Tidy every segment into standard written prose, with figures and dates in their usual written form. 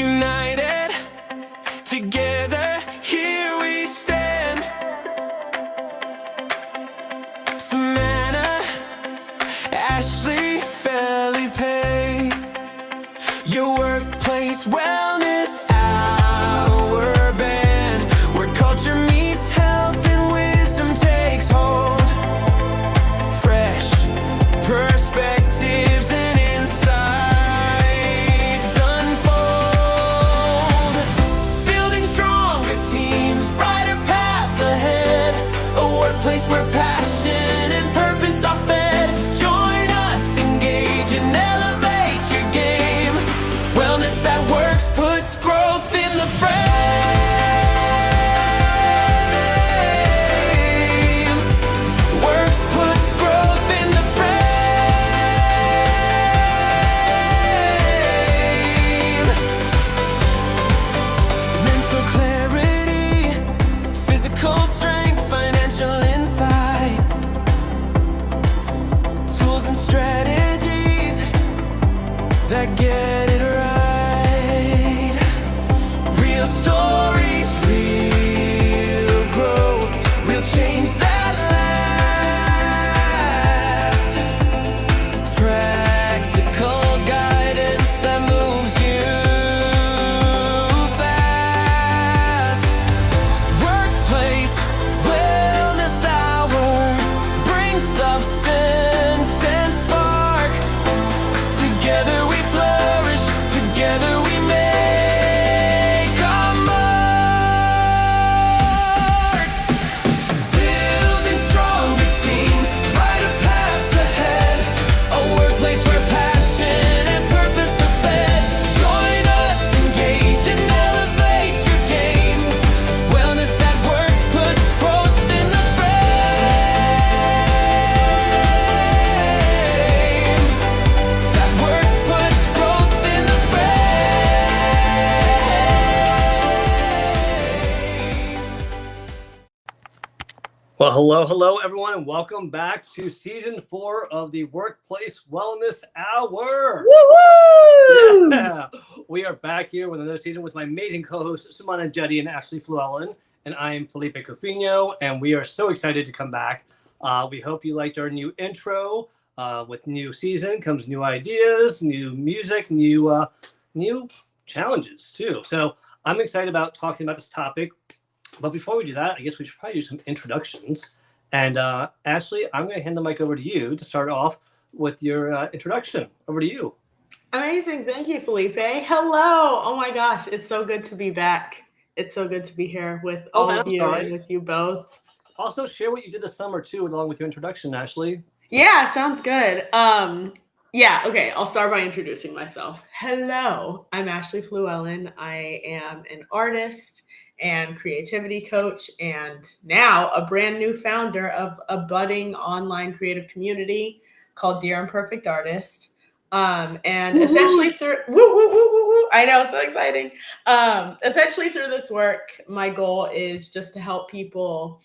United, together, here we stand. Savannah, Ashley, Felipe, your workplace wellness hour band, where culture meets health and wisdom takes hold. Fresh perspectives and insights unfold. Building stronger teams, brighter paths ahead. A workplace where passion and purpose are fed. Join us, engage and elevate your game. Wellness that works puts growth in the frame. Works puts growth in the frame. Mental clarity, physical strength, financial insight, tools and strategies that get it right. Real stories, real growth, real change that lasts. Practical guidance that moves you fast. Workplace wellness hour brings substance and spark. Together we flourish, together we make our mark. Building stronger teams, brighter paths ahead. A workplace where passion and purpose are fed. Join us, engage and elevate your game. Wellness that works puts growth in the frame. That works puts growth in the frame. Well, hello, everyone, and welcome back to season 4 of the Workplace Wellness Hour. Woo-hoo! Yeah, we are back here with another season with my amazing co-hosts, Sumana Jetty and Ashley Fluellen, and I am Felipe Cofino, and we are so excited to come back. We hope you liked our new intro. With new season comes new ideas, new music, new challenges too. So I'm excited about talking about this topic. But before we do that, I guess we should probably do some introductions. And Ashley, I'm going to hand the mic over to you to start off with your introduction. Over to you. Amazing. Thank you, Felipe. Hello. Oh my gosh. It's so good to be back. It's so good to be here with all of you and with you both. Also, share what you did this summer too, along with your introduction, Ashley. Yeah, sounds good. Yeah, okay. I'll start by introducing myself. Hello. I'm Ashley Fluellen. I am an artist and creativity coach, and now a brand new founder of a budding online creative community called Dear Imperfect Artist. And essentially through I know, so exciting. Essentially through this work, my goal is just to help people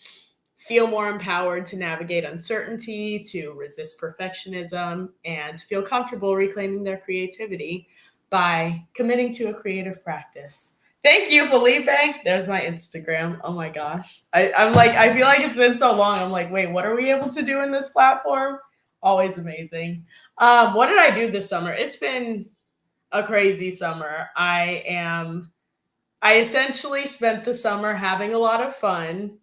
feel more empowered to navigate uncertainty, to resist perfectionism, and to feel comfortable reclaiming their creativity by committing to a creative practice. Thank you, Felipe. There's my Instagram. Oh my gosh. I'm like, I feel like it's been so long. I'm like, wait, what are we able to do in this platform? Always amazing. What did I do this summer? It's been a crazy summer. I essentially spent the summer having a lot of fun,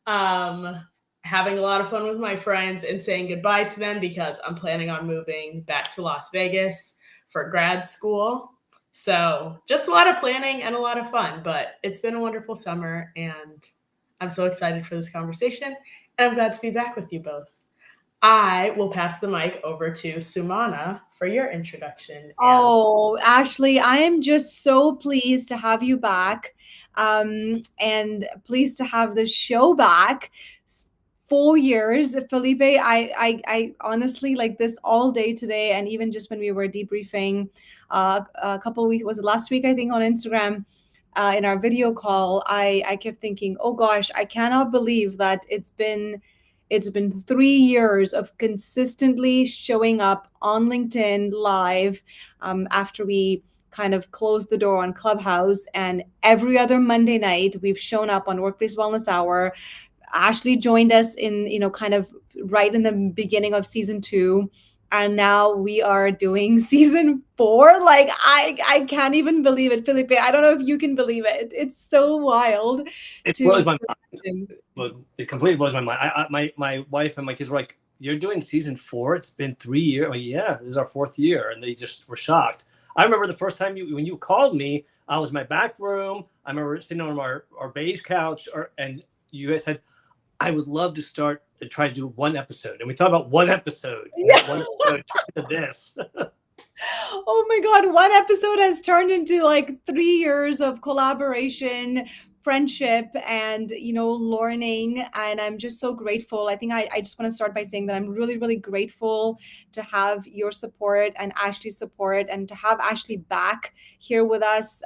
with my friends and saying goodbye to them because I'm planning on moving back to Las Vegas for grad school. So just a lot of planning and a lot of fun, but it's been a wonderful summer and I'm so excited for this conversation and I'm glad to be back with you both. I will pass the mic over to Sumana for your introduction. Oh, Ashley, I am just so pleased to have you back and pleased to have the show back. 4 years, Felipe, I honestly like this all day today. And even just when we were debriefing a couple of weeks, was it last week, I think, on Instagram, in our video call, I kept thinking, oh gosh, I cannot believe that it's been 3 years of consistently showing up on LinkedIn live after we kind of closed the door on Clubhouse, and every other Monday night we've shown up on Workplace Wellness Hour. Ashley joined us in, kind of right in the beginning of season 2. And now we are doing season 4. Like I can't even believe it, Felipe. I don't know if you can believe it. It's so wild. It to blows my mind. imagine. But it completely blows my mind. My wife and my kids were like, "You're doing season 4? It's been 3 years." I'm like, yeah, this is our 4th year, and they just were shocked. I remember the first time when you called me, I was in my back room. I remember sitting on our beige couch, and you guys said, "I would love to start and try to do one episode." And we thought about one episode. Yeah. One episode to this. Oh my God, one episode has turned into like 3 years of collaboration, friendship, and learning. And I'm just so grateful. I think I just want to start by saying that I'm really, really grateful to have your support and Ashley's support, and to have Ashley back here with us.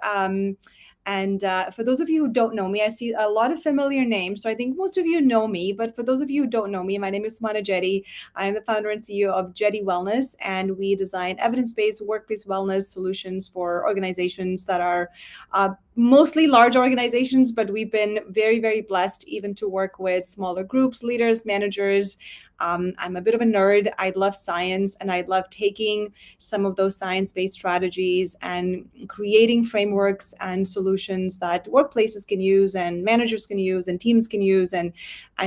And for those of you who don't know me, I see a lot of familiar names. So I think most of you know me. But for those of you who don't know me, my name is Sumana Jetty. I am the founder and CEO of Jetty Wellness, and we design evidence-based workplace wellness solutions for organizations that are mostly large organizations, but we've been very, very blessed even to work with smaller groups, leaders, managers. I'm a bit of a nerd. I love science, and I love taking some of those science-based strategies and creating frameworks and solutions that workplaces can use, and managers can use, and teams can use, and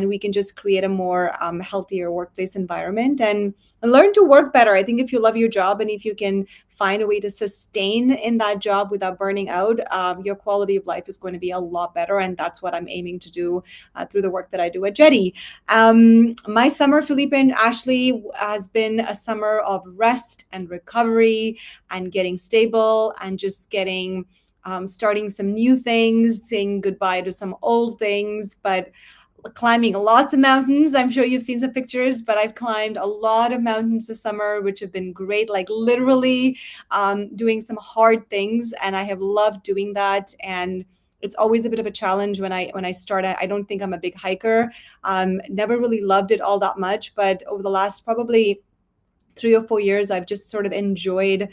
we can just create a more healthier workplace environment and learn to work better. I think if you love your job, and if you can find a way to sustain in that job without burning out, your quality of life is going to be a lot better. And that's what I'm aiming to do through the work that I do at Jetty. My summer, Felipe and Ashley, has been a summer of rest and recovery and getting stable and just getting starting some new things, saying goodbye to some old things, but climbing lots of mountains. I'm sure you've seen some pictures, but I've climbed a lot of mountains this summer, which have been great, like literally doing some hard things. And I have loved doing that. And it's always a bit of a challenge when I start. I don't think I'm a big hiker. Never really loved it all that much. But over the last probably 3 or 4 years, I've just sort of enjoyed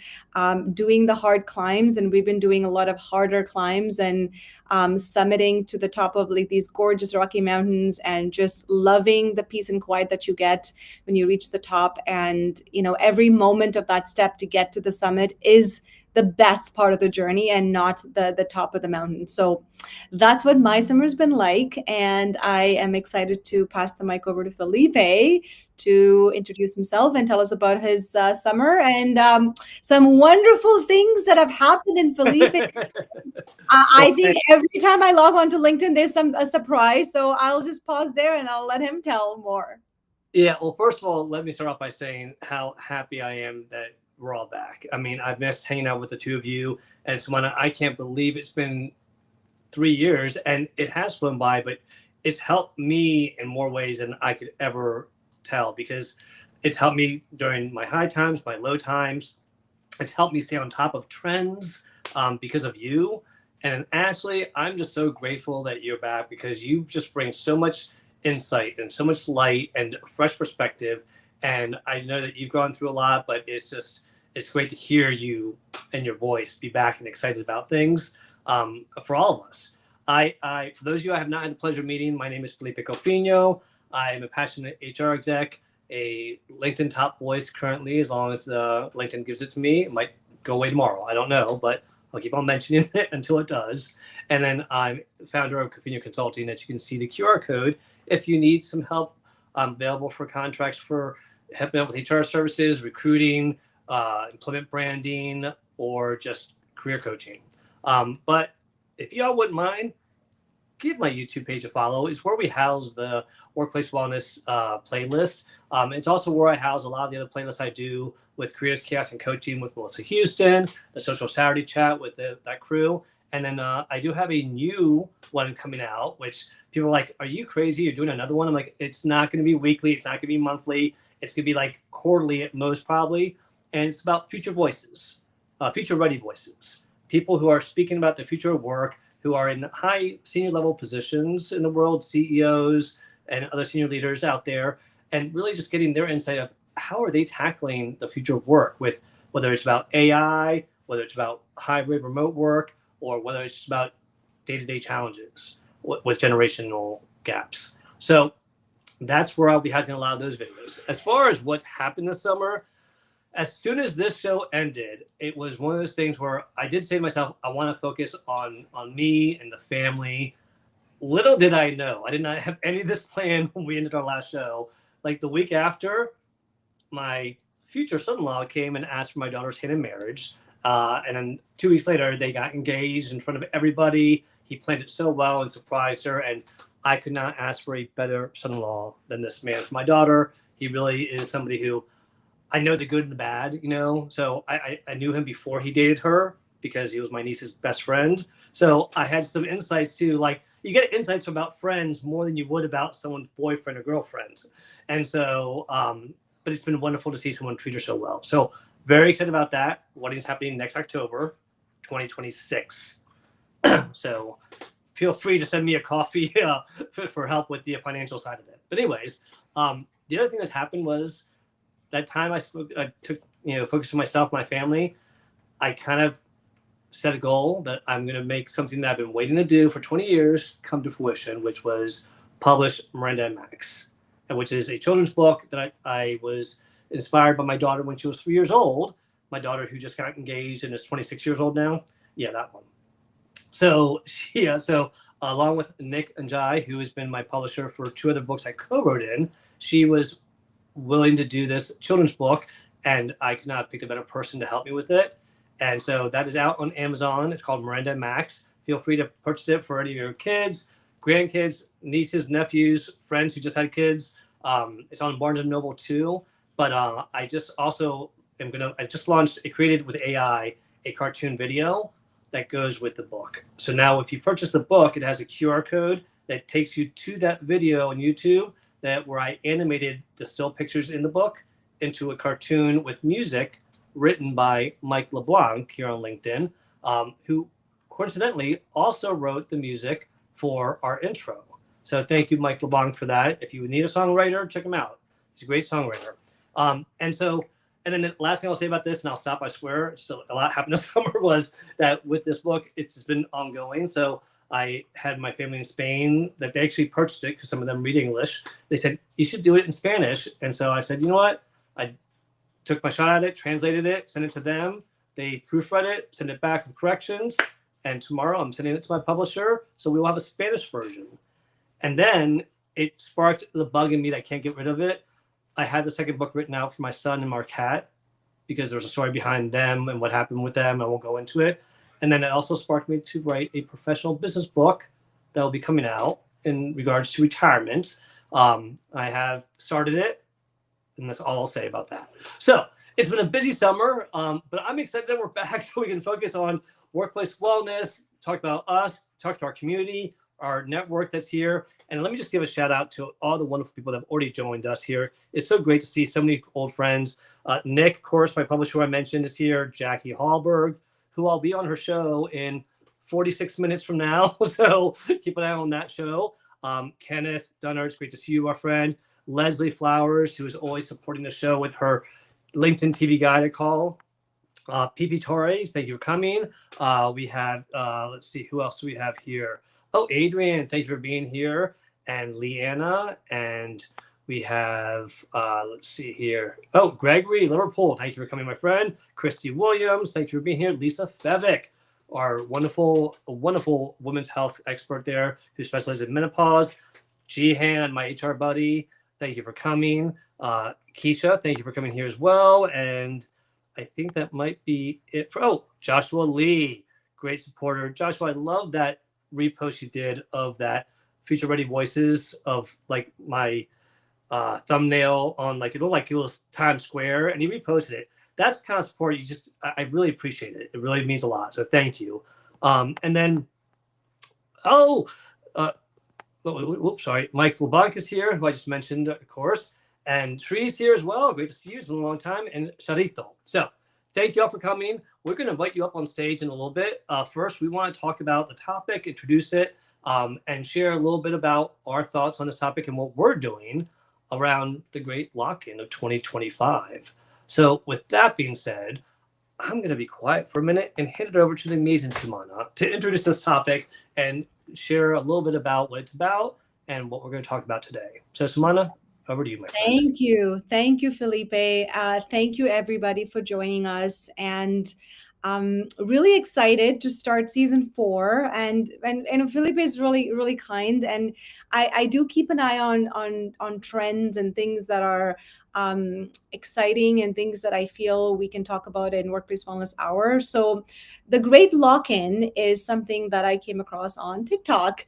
doing the hard climbs, and we've been doing a lot of harder climbs and summiting to the top of like these gorgeous Rocky Mountains, and just loving the peace and quiet that you get when you reach the top. And every moment of that step to get to the summit is the best part of the journey, and not the top of the mountain. So that's what my summer's been like. And I am excited to pass the mic over to Felipe to introduce himself and tell us about his summer and some wonderful things that have happened in Felipe. I think every time I log on to LinkedIn, there's a surprise. So I'll just pause there and I'll let him tell more. Yeah, well, first of all, let me start off by saying how happy I am that we're all back. I mean, I've missed hanging out with the two of you. And Sumana, I can't believe it's been 3 years, and it has flown by, but it's helped me in more ways than I could ever tell, because it's helped me during my high times, my low times. It's helped me stay on top of trends because of you. And Ashley, I'm just so grateful that you're back, because you just bring so much insight and so much light and fresh perspective. And I know that you've gone through a lot, but it's great to hear you and your voice be back and excited about things for all of us. For those of you I have not had the pleasure of meeting, my name is Felipe Cofino. I'm a passionate HR exec, a LinkedIn top voice currently, as long as LinkedIn gives it to me. It might go away tomorrow. I don't know, but I'll keep on mentioning it until it does. And then I'm founder of Cofino Consulting. As you can see the QR code, if you need some help, I'm available for contracts for helping out with HR services, recruiting, employment branding, or just career coaching. But if y'all wouldn't mind, give my YouTube page a follow. It's where we house the workplace wellness playlist. It's also where I house a lot of the other playlists I do with Careers, Chaos, and Coaching with Melissa Houston, the Social Saturday Chat with that crew. And then I do have a new one coming out, which people are like, are you crazy? You're doing another one? I'm like, it's not going to be weekly. It's not going to be monthly. It's going to be like quarterly at most, probably. And it's about future voices, future-ready voices, people who are speaking about the future of work, who are in high senior level positions in the world, CEOs and other senior leaders out there, and really just getting their insight of how are they tackling the future of work, with whether it's about AI whether it's about hybrid remote work or whether it's just about day-to-day challenges with generational gaps. So that's where I'll be having a lot of those videos. As far as what's happened this summer, as soon as this show ended, it was one of those things where I did say to myself, I want to focus on me and the family. Little did I know, I did not have any of this planned when we ended our last show. Like the week after, my future son-in-law came and asked for my daughter's hand in marriage. And then 2 weeks later, they got engaged in front of everybody. He planned it so well and surprised her. And I could not ask for a better son-in-law than this man for my daughter. He really is somebody who I know the good and the bad, you know. So I knew him before he dated her because he was my niece's best friend. So I had some insights too. Like you get insights about friends more than you would about someone's boyfriend or girlfriend. And so, but it's been wonderful to see someone treat her so well. So very excited about that. What is happening next October, 2026. So feel free to send me a coffee for help with the financial side of it. But anyways, the other thing that's happened was that time I took, focus on myself, my family. I kind of set a goal that I'm going to make something that I've been waiting to do for 20 years come to fruition, which was publish Miranda and Max, and which is a children's book that I was inspired by my daughter when she was 3 years old. My daughter who just got engaged and is 26 years old now. Yeah, that one. So along with Nick and Jai, who has been my publisher for 2 other books I co-wrote in, she was willing to do this children's book, and I could not have picked a better person to help me with it. And so that is out on Amazon. It's called Miranda and Max. Feel free to purchase it for any of your kids, grandkids, nieces, nephews, friends who just had kids. It's on Barnes and Noble too. But I just launched a created with AI a cartoon video that goes with the book. So now if you purchase the book, it has a QR code that takes you to that video on YouTube where I animated the still pictures in the book into a cartoon with music written by Mike LeBlanc here on LinkedIn, who coincidentally also wrote the music for our intro. So thank you, Mike LeBlanc, for that. If you need a songwriter, check him out. He's a great songwriter. And then the last thing I'll say about this, and I'll stop, I swear, still a lot happened this summer, was that with this book, it's just been ongoing. So I had my family in Spain that they actually purchased it because some of them read English. They said, you should do it in Spanish. And so I said, you know what? I took my shot at it, translated it, sent it to them. They proofread it, sent it back with corrections. And tomorrow I'm sending it to my publisher. So we will have a Spanish version. And then it sparked the bug in me that I can't get rid of it. I had the second book written out for my son and Marquette because there's a story behind them and what happened with them. I won't go into it. And then it also sparked me to write a professional business book that will be coming out in regards to retirement. I have started it, and that's all I'll say about that. So it's been a busy summer, but I'm excited that we're back so we can focus on workplace wellness, talk about us, talk to our community, our network that's here. And let me just give a shout out to all the wonderful people that have already joined us here. It's so great to see so many old friends. Nick, of course, my publisher I mentioned, is here. Jackie Hallberg, who I'll be on her show in 46 minutes from now. So keep an eye on that show. Kenneth Dunner, it's great to see you, our friend. Leslie Flowers, who is always supporting the show with her LinkedIn TV guide I call. PP Torres, thank you for coming. We have, let's see, who else do we have here? Oh, Adrian, thank you for being here. And Leanna, and we have, let's see here. Oh, Gregory, Liverpool, thank you for coming, my friend. Christy Williams, thank you for being here. Lisa Fevick, our wonderful women's health expert there who specializes in menopause. Jihan, my HR buddy, thank you for coming. Keisha, thank you for coming here as well. And I think that might be it for, Joshua Lee, great supporter. Joshua, I love that repost you did of that Future Ready Voices of like my thumbnail on like, it looked like it was Times Square, and you reposted it. That's the kind of support I really appreciate it. It really means a lot. So thank you. And then, sorry. Mike LeBlanc is here, who I just mentioned, of course. And Tree's here as well. Great to see you. It's been a long time. And Charito. So thank you all for coming. We're going to invite you up on stage in a little bit. First, we want to talk about the topic, introduce it, and share a little bit about our thoughts on this topic and what we're doing around the great lock-in of 2025. So with that being said, I'm going to be quiet for a minute and hand it over to the amazing Sumana to introduce this topic and share a little bit about what it's about and what we're going to talk about today. So, Sumana, over to you, my friend. Thank you. Thank you, Felipe. Thank you, everybody, for joining us. And I'm really excited to start season 4. And Felipe is really kind. And I do keep an eye on trends and things that are exciting and things that I feel we can talk about in Workplace Wellness Hour. So the Great Lock-in is something that I came across on TikTok.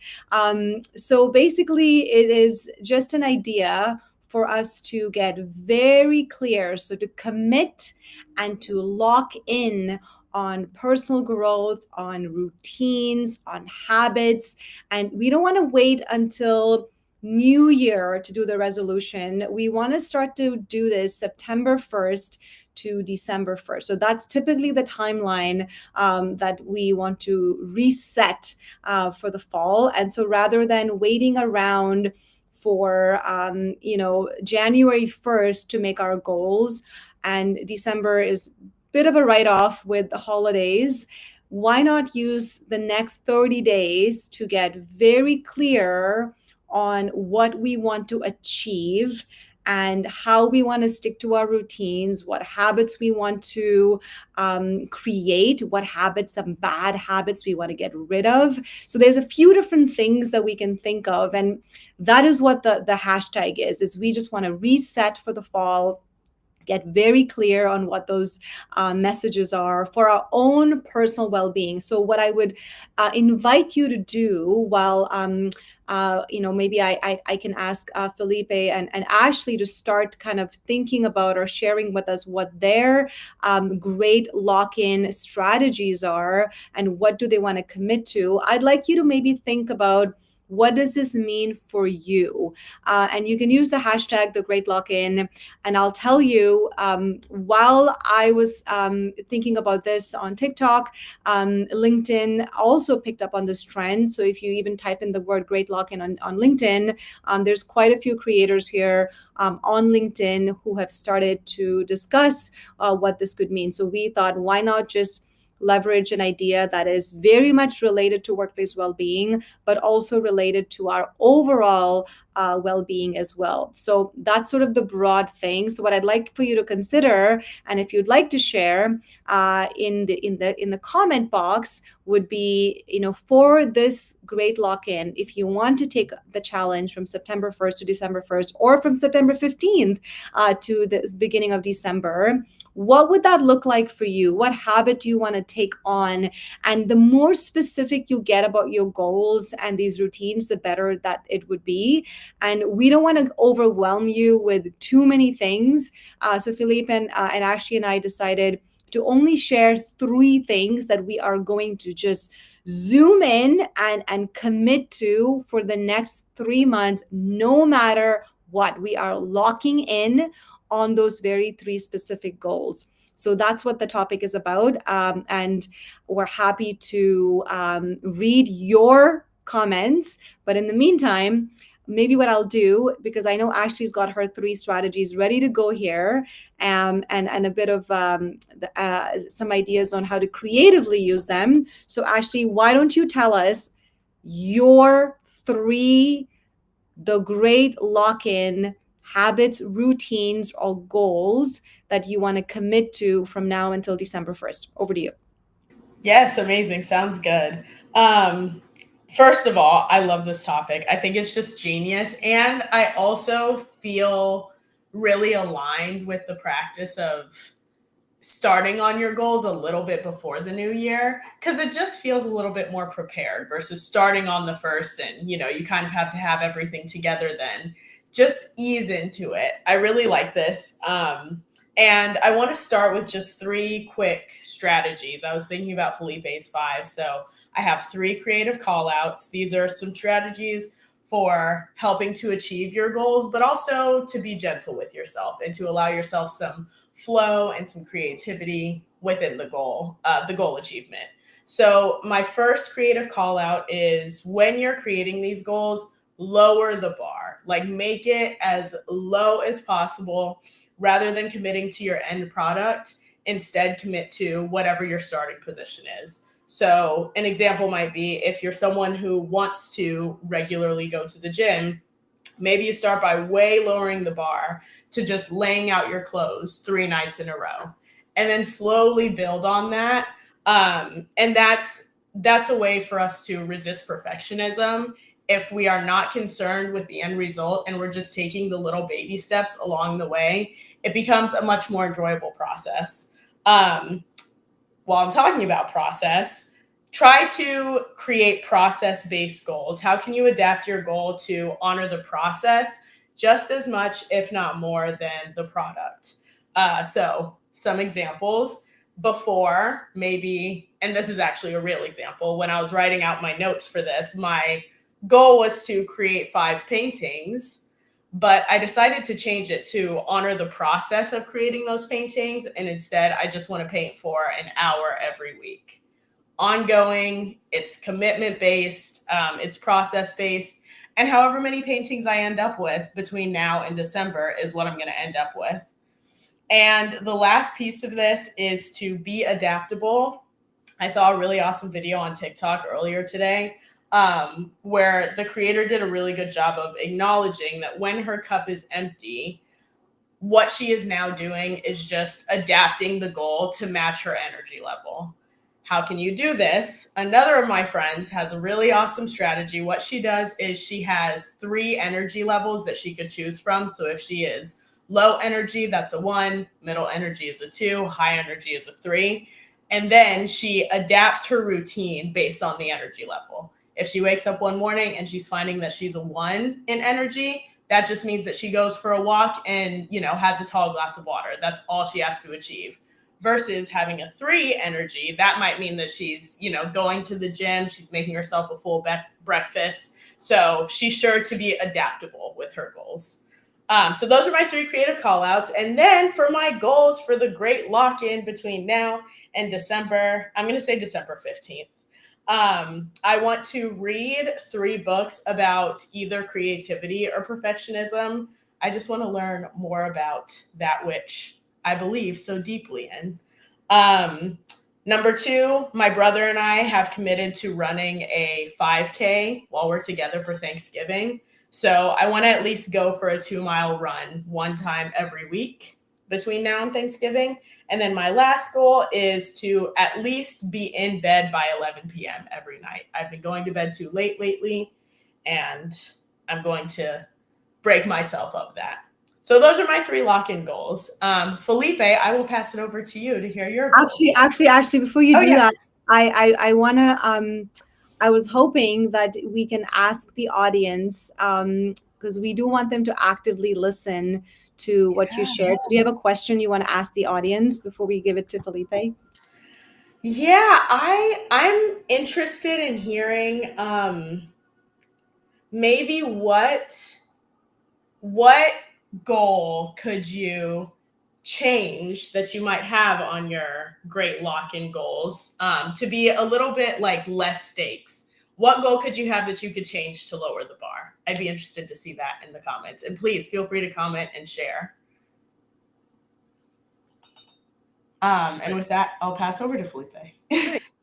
So basically, it is just an idea for us to get very clear, so to commit and to lock in on personal growth, on routines, on habits. And we don't want to wait until New Year to do the resolution. We want to start to do this September 1st to December 1st. So that's typically the timeline that we want to reset for the fall. And so rather than waiting around for January 1st to make our goals, and December is a bit of a write-off with the holidays, why not use the next 30 days to get very clear on what we want to achieve and how we want to stick to our routines, what habits we want to create, what habits, some bad habits we want to get rid of. So there's a few different things that we can think of. And that is what the hashtag is we just want to reset for the fall, get very clear on what those messages are for our own personal well-being. So what I would invite you to do while maybe I can ask Felipe and Ashley to start kind of thinking about or sharing with us what their great lock-in strategies are and what do they want to commit to. I'd like you to maybe think about, what does this mean for you? And you can use the hashtag, the Great Lock-in. And I'll tell you, while I was thinking about this on TikTok, LinkedIn also picked up on this trend. So if you even type in the word Great Lock-in on LinkedIn, there's quite a few creators here on LinkedIn who have started to discuss what this could mean. So we thought, why not just leverage an idea that is very much related to workplace well-being, but also related to our overall well-being as well. So that's sort of the broad thing. So what I'd like for you to consider, and if you'd like to share in the comment box, would be, for this Great Lock-in, if you want to take the challenge from September 1st to December 1st, or from September 15th to the beginning of December, what would that look like for you? What habit do you want to take on? And the more specific you get about your goals and these routines, the better that it would be. And we don't want to overwhelm you with too many things. So Philippe and Ashley and I decided to only share 3 things that we are going to just zoom in and commit to for the next 3 months, no matter what. We are locking in on those very 3 specific goals. So that's what the topic is about. And we're happy to read your comments. But in the meantime, maybe what I'll do, because I know Ashley's got her 3 strategies ready to go here, and a bit of some ideas on how to creatively use them. So Ashley, why don't you tell us your 3, the Great Lock-in habits, routines, or goals that you want to commit to from now until December 1st. Over to you. Yes, amazing. Sounds good. First of all, I love this topic. I think it's just genius. And I also feel really aligned with the practice of starting on your goals a little bit before the new year, because it just feels a little bit more prepared versus starting on the 1st and, you kind of have to have everything together then. Just ease into it. I really like this. And I want to start with just 3 quick strategies. I was thinking about Felipe's 5. So I have 3 creative call outs. These are some strategies for helping to achieve your goals, but also to be gentle with yourself and to allow yourself some flow and some creativity within the goal achievement. So my first creative call out is, when you're creating these goals, lower the bar, like make it as low as possible. Rather than committing to your end product, instead commit to whatever your starting position is. So an example might be if you're someone who wants to regularly go to the gym, maybe you start by way lowering the bar to just laying out your clothes 3 nights in a row, and then slowly build on that. And that's a way for us to resist perfectionism. If we are not concerned with the end result and we're just taking the little baby steps along the way, it becomes a much more enjoyable process. While I'm talking about process, try to create process-based goals. How can you adapt your goal to honor the process just as much, if not more, than the product? So some examples before, maybe, and this is actually a real example, when I was writing out my notes for this, my goal was to create 5 paintings, but I decided to change it to honor the process of creating those paintings. And instead, I just want to paint for an hour every week. Ongoing, it's commitment based, it's process based, and however many paintings I end up with between now and December is what I'm going to end up with. And the last piece of this is to be adaptable. I saw a really awesome video on TikTok earlier today where the creator did a really good job of acknowledging that when her cup is empty, what she is now doing is just adapting the goal to match her energy level. How can you do this? Another of my friends has a really awesome strategy. What she does is she has 3 energy levels that she could choose from. So if she is low energy, that's a 1, middle energy is a 2, high energy is a 3. And then she adapts her routine based on the energy level. If she wakes up one morning and she's finding that she's a 1 in energy, that just means that she goes for a walk and, has a tall glass of water. That's all she has to achieve. Versus having a 3 energy, that might mean that she's, going to the gym, she's making herself a full breakfast. So she's sure to be adaptable with her goals. So those are my 3 creative call outs. And then for my goals for the great lock-in between now and December, I'm going to say December 15th. I want to read 3 books about either creativity or perfectionism. I just want to learn more about that which I believe so deeply in. Number 2, my brother and I have committed to running a 5K while we're together for Thanksgiving. So I want to at least go for a 2-mile run one time every week between now and Thanksgiving. And then my last goal is to at least be in bed by 11 p.m. every night. I've been going to bed too late lately, and I'm going to break myself of that. So those are my 3 lock-in goals. Felipe, I will pass it over to you to hear your goals. Actually, before you do yeah. that, I wanna I was hoping that we can ask the audience because we do want them to actively listen to what you shared. So do you have a question you want to ask the audience before we give it to Felipe? Yeah, I'm interested in hearing maybe what goal could you change that you might have on your great lock-in goals to be a little bit like less stakes? What goal could you have that you could change to lower the bar? I'd be interested to see that in the comments. And please feel free to comment and share. And with that, I'll pass over to Felipe.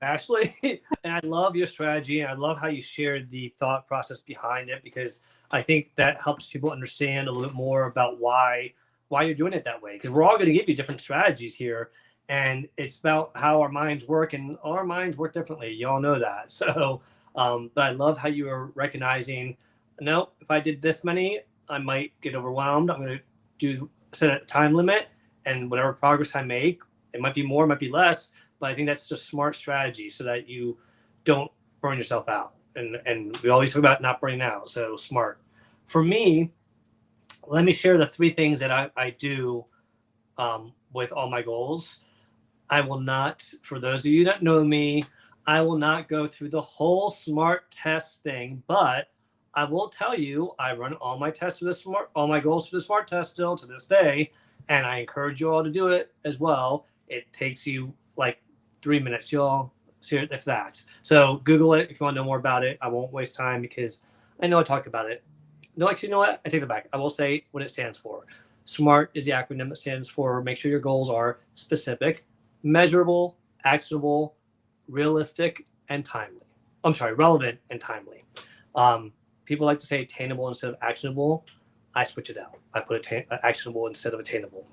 Ashley, and I love your strategy, and I love how you shared the thought process behind it, because I think that helps people understand a little bit more about why you're doing it that way. Because we're all going to give you different strategies here, and it's about how our minds work, and our minds work differently. You all know that. So, but I love how you are recognizing, no, if I did this many, I might get overwhelmed. I'm going to set a time limit, and whatever progress I make, it might be more, it might be less. But I think that's just smart strategy so that you don't burn yourself out. And we always talk about not burning out, so smart. For me, let me share the 3 things that I do with all my goals. I will not, for those of you that know me, I will not go through the whole SMART test thing, but I will tell you I run all my tests for all my goals for the SMART test still to this day, and I encourage you all to do it as well. It takes you like 3 minutes, y'all. If that. So Google it if you want to know more about it. I won't waste time because I know I talk about it. No, actually, you know what? I take it back. I will say what it stands for. SMART is the acronym that stands for make sure your goals are specific, measurable, actionable, realistic, and timely. I'm sorry, relevant and timely. People like to say attainable instead of actionable. I switch it out. I put actionable instead of attainable.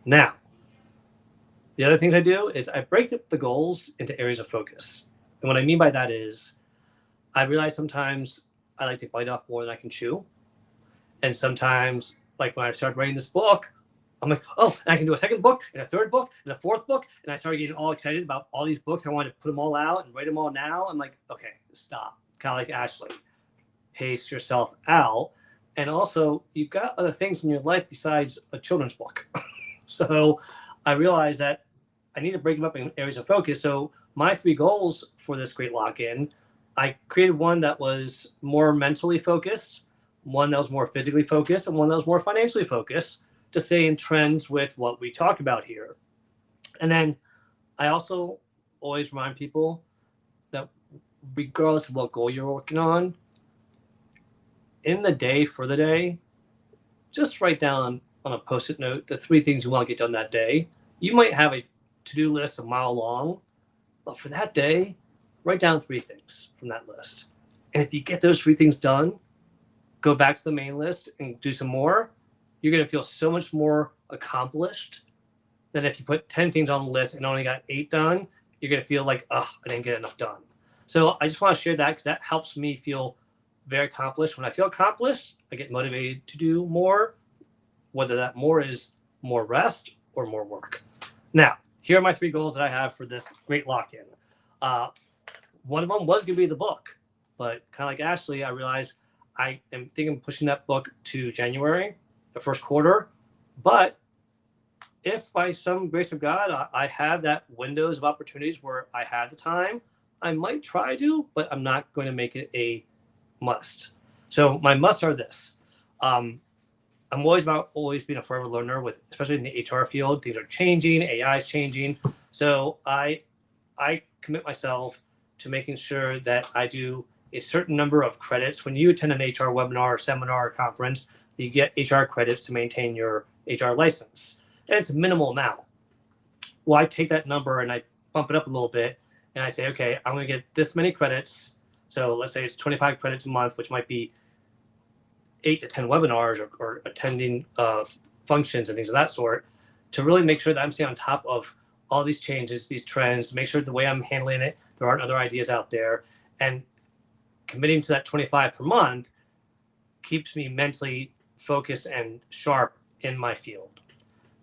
Now, the other things I do is I break up the goals into areas of focus. And what I mean by that is I realize sometimes I like to bite off more than I can chew. And sometimes, like when I started writing this book, I'm like, oh, and I can do a second book and a third book and a fourth book. And I started getting all excited about all these books. I wanted to put them all out and write them all now. I'm like, okay, stop. Kind of like Ashley, pace yourself out. And also, you've got other things in your life besides a children's book. So I realized that I need to break them up in areas of focus. So my 3 goals for this great lock-in, I created one that was more mentally focused, one that was more physically focused, and one that was more financially focused to stay in trends with what we talk about here. And then I also always remind people that regardless of what goal you're working on, in the day for the day, just write down on a post-it note the 3 things you want to get done that day. You might have a to-do list a mile long, but for that day, write down 3 things from that list. And if you get those 3 things done, go back to the main list and do some more. You're going to feel so much more accomplished than if you put 10 things on the list and only got 8 done. You're going to feel like, oh, I didn't get enough done. So I just want to share that because that helps me feel very accomplished. When I feel accomplished, I get motivated to do more, whether that more is more rest or more work. Now, here are my 3 goals that I have for this great lock-in. One of them was going to be the book, but kind of like Ashley, I realized I am thinking of pushing that book to January, the first quarter. But if by some grace of God, I have that windows of opportunities where I have the time, I might try to, but I'm not going to make it a must. So my musts are this. I'm always being a forever learner with, especially in the HR field, things are changing, AI is changing. So I commit myself to making sure that I do a certain number of credits. When you attend an HR webinar, seminar, or conference, you get HR credits to maintain your HR license. And it's a minimal amount. Well, I take that number and I bump it up a little bit and I say, okay, I'm going to get this many credits. So let's say it's 25 credits a month, which might be 8 to 10 webinars or attending functions and things of that sort, to really make sure that I'm staying on top of all these changes, these trends, make sure the way I'm handling it, there aren't other ideas out there. And committing to that 25 per month keeps me mentally focused and sharp in my field.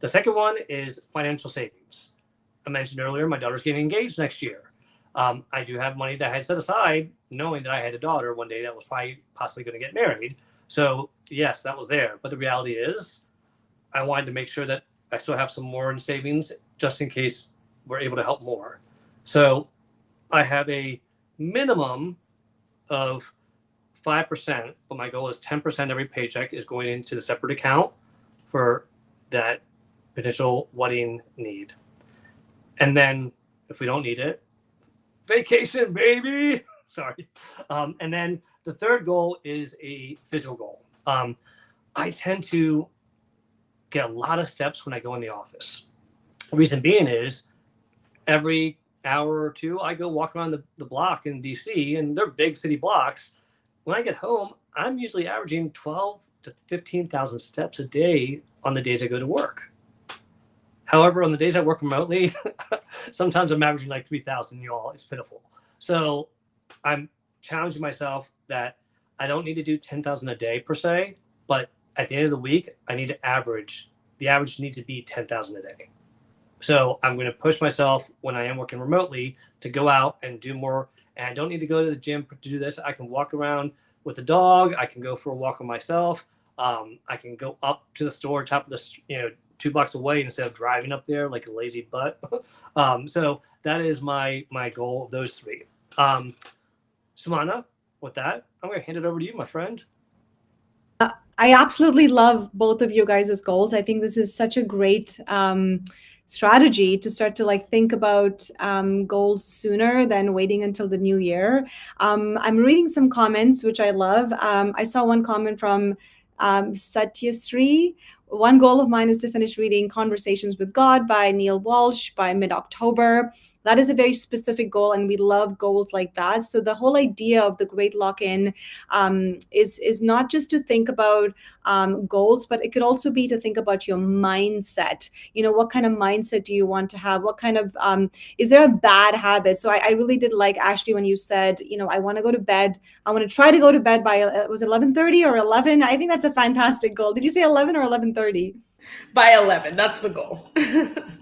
The second one is financial savings. I mentioned earlier, my daughter's getting engaged next year. I do have money that I had set aside, knowing that I had a daughter one day that was possibly going to get married. So yes, that was there. But the reality is I wanted to make sure that I still have some more in savings just in case we're able to help more. So I have a minimum of 5%, but my goal is 10% every paycheck is going into the separate account for that potential wedding need. And then if we don't need it, vacation, baby. Sorry. And then the third goal is a physical goal. I tend to get a lot of steps when I go in the office. The reason being is every hour or two, I go walk around the block in DC, and they're big city blocks. When I get home, I'm usually averaging 12 to 15,000 steps a day on the days I go to work. However, on the days I work remotely, sometimes I'm averaging like 3,000, y'all. It's pitiful. So I'm challenging myself that I don't need to do 10,000 a day per se, but at the end of the week, I need to average. The average needs to be 10,000 a day. So I'm going to push myself when I am working remotely to go out and do more. And I don't need to go to the gym to do this. I can walk around with the dog. I can go for a walk with myself. I can go up to the store, top of the, 2 blocks away instead of driving up there like a lazy butt. So that is my goal of those 3. Sumana, with that, I'm going to hand it over to you, my friend. I absolutely love both of you guys' goals. I think this is such a great strategy to start to think about goals sooner than waiting until the new year. I'm reading some comments, which I love. I saw one comment from Satyasree, one goal of mine is to finish reading Conversations with God by Neil Walsh by mid-October. That is a very specific goal, and we love goals like that. So the whole idea of the Great Lock-in is not just to think about goals, but it could also be to think about your mindset. What kind of mindset do you want to have? What kind of is there a bad habit? So I really did like, Ashley, when you said, I want to go to bed. I want to try to go to bed by was it 11:30 or 11? I think that's a fantastic goal. Did you say 11 or 11:30? By 11, that's the goal.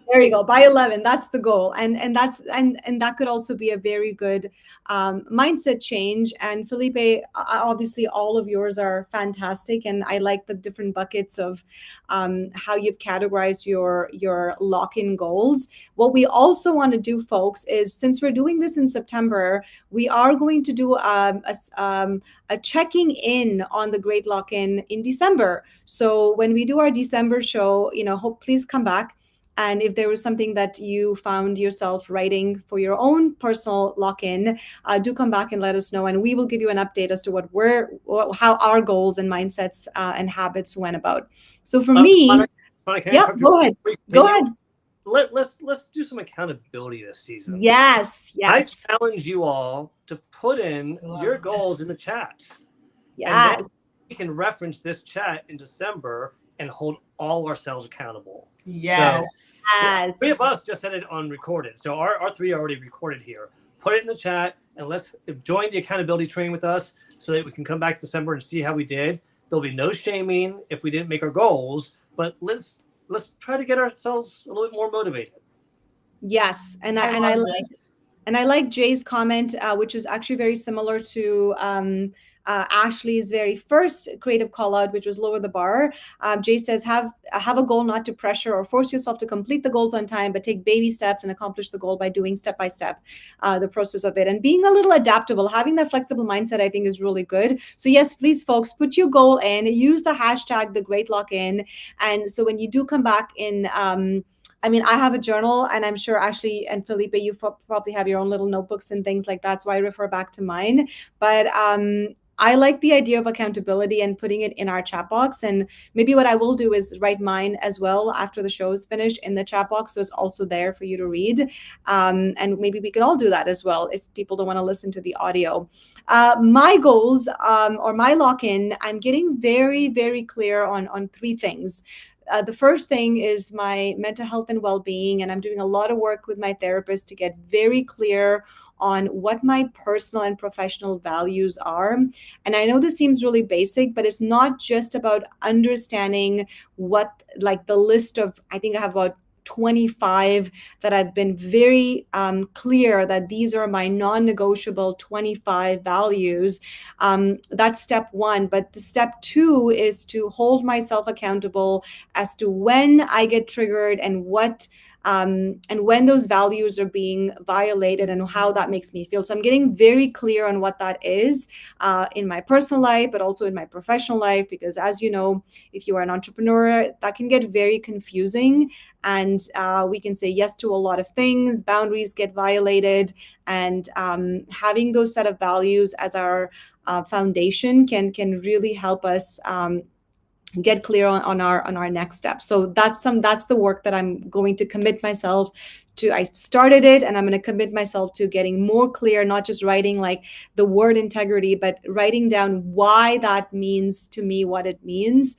There you go. By 11, that's the goal. And that could also be a very good mindset change. And Felipe, obviously all of yours are fantastic. And I like the different buckets of how you've categorized your lock-in goals. What we also want to do, folks, is since we're doing this in September, we are going to do a checking in on the Great Lock-in in December. So when we do our December show, please come back. And if there was something that you found yourself writing for your own personal lock-in, do come back and let us know, and we will give you an update as to how our goals and mindsets and habits went about. So for me, go ahead. Go ahead. Let's do some accountability this season. Yes. I challenge you all to put in your goals in the chat. Yes. And then we can reference this chat in December and hold all ourselves accountable. Yes. So, three of us just had it on recorded. So our three are already recorded here. Put it in the chat and let's join the accountability train with us so that we can come back December and see how we did. There'll be no shaming if we didn't make our goals, but let's try to get ourselves a little bit more motivated. Yes. And I like Jay's comment, which was actually very similar to Ashley's very first creative call out, which was lower the bar. Jay says, have a goal not to pressure or force yourself to complete the goals on time, but take baby steps and accomplish the goal by doing step by step the process of it. And being a little adaptable, having that flexible mindset, I think is really good. So yes, please, folks, put your goal in, use the hashtag, the Great Lock-in. And so when you do come back in, I have a journal, and I'm sure Ashley and Felipe, you probably have your own little notebooks and things like that. So I refer back to mine. But I like the idea of accountability and putting it in our chat box. And maybe what I will do is write mine as well after the show is finished in the chat box. So it's also there for you to read. And maybe we could all do that as well if people don't want to listen to the audio. My goals or my lock-in, I'm getting very, very clear on three things. The first thing is my mental health and well-being, and I'm doing a lot of work with my therapist to get very clear on what my personal and professional values are. And I know this seems really basic, but it's not just about understanding what, like the list of, I think I have about 25 that I've been very clear that these are my non-negotiable 25 values. That's step one. But the step two is to hold myself accountable as to when I get triggered and when those values are being violated and how that makes me feel. So I'm getting very clear on what that is in my personal life, but also in my professional life, because as you know, if you are an entrepreneur, that can get very confusing, and we can say yes to a lot of things, boundaries get violated, and having those set of values as our foundation can really help us get clear on our next step. So that's the work that I'm going to commit myself to. I started it, and I'm going to commit myself to getting more clear, not just writing like the word integrity, but writing down why that means to me, what it means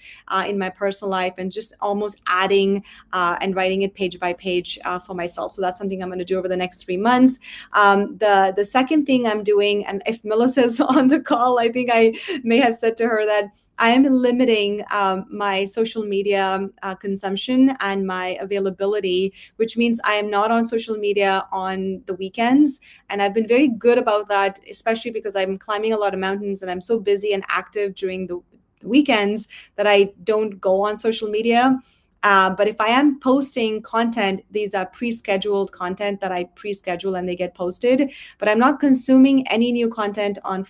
in my personal life, and just almost adding and writing it page by page for myself. So that's something I'm going to do over the next 3 months. The second thing I'm doing, and if Melissa's on the call, I think I may have said to her that I am limiting my social media consumption and my availability, which means I am not on social media on the weekends. And I've been very good about that, especially because I'm climbing a lot of mountains and I'm so busy and active during the weekends that I don't go on social media. But if I am posting content, these are pre-scheduled content that I pre-schedule and they get posted. But I'm not consuming any new content on